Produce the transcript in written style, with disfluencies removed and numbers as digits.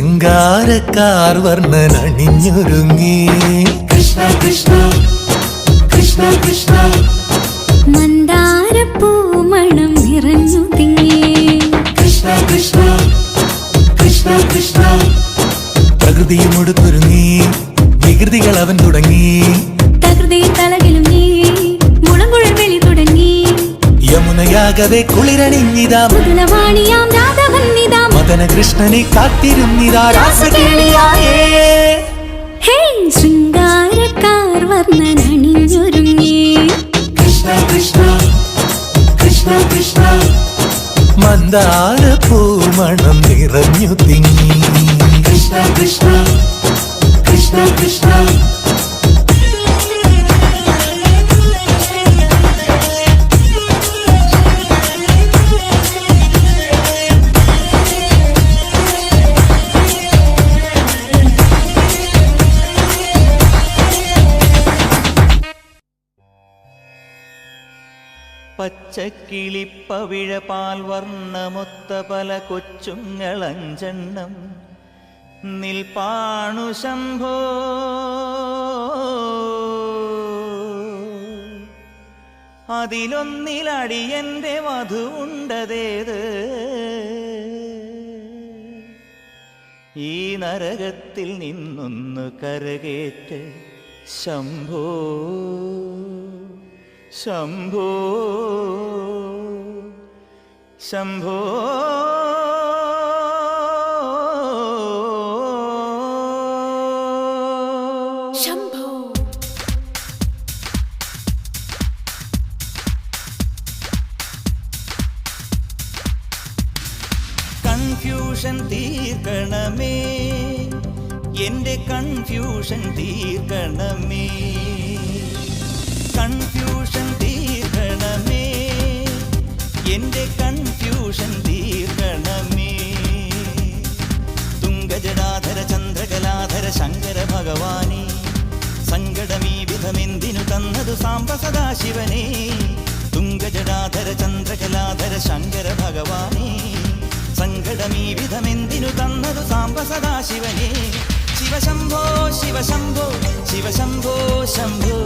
ശൃംഗാരക്കാർ വർണ്ണൻ അണിഞ്ഞൊരുങ്ങി കൃഷ്ണ കൃഷ്ണ കൃഷ്ണ കൃഷ്ണ മന്ദാരപ്പൂമണം നിറഞ്ഞു തിങ്ങി കൃഷ്ണ കൃഷ്ണ കൃഷ്ണ കൃഷ്ണ പ്രകൃതിയും ഒടുത്തൊരുങ്ങി വികൃതികൾ അവൻ തുടങ്ങി തകൃതി തലകിലും നീ മുളങ്കുഴൽ വെളി തുടങ്ങി യമുനയാകവെ കുളിരണിഞ്ഞിതാ മുതലവാണിയാം രാധവന്നിതാ മദന കൃഷ്ണനെ കാത്തിരുന്നിതാ രാസകേളിയായേ ഹേ ശൃംഗാരക്കാർ വർണ്ണൻ അണിഞ്ഞൊരുങ്ങി കൃഷ്ണ കൃഷ്ണ കൃഷ്ണ കൃഷ്ണ മന്ദാരപ്പൂമണം നിറഞ്ഞു തിങ്ങി കൃഷ്ണ കൃഷ്ണ കൃഷ്ണ കൃഷ്ണ പച്ചക്കിളിപ്പവിഴപാൽ വർണ്ണമൊത്ത പല കൊച്ചുങ്ങളഞ്ചെണ്ണം നിൽപ്പാണു ശംഭോ അതിലൊന്നിലടിയന്റെ വധുവുണ്ടതേത് ഈ നരകത്തിൽ നിന്നൊന്നു കരകേറ്റ് ശംഭോ ശംഭോ ശംഭോ ശംഭോ കൺഫ്യൂഷൻ തീർക്കണമേ എന്റെ കൺഫ്യൂഷൻ തീർക്കണമേ കൺഫ്യൂഷൻ തീർക്കണമേ എന്റെ കൺഫ്യൂഷൻ തീർക്കണമേ തുംഗജടാധര ചന്ദ്രകലാധര ശങ്കര ഭഗവാനേ സങ്കടമീ വിധമെന്തിനു തന്നതു സാംബ സദാശിവനേ തുംഗജടാധര ചന്ദ്രകലാധര ശങ്കര ഭഗവാനേ സങ്കടമീ വിധമെന്തിനു തന്നതു സാംബ സദാശിവനേ ശിവശംഭോ ശിവശംഭോ ശിവശംഭോ ശംഭോ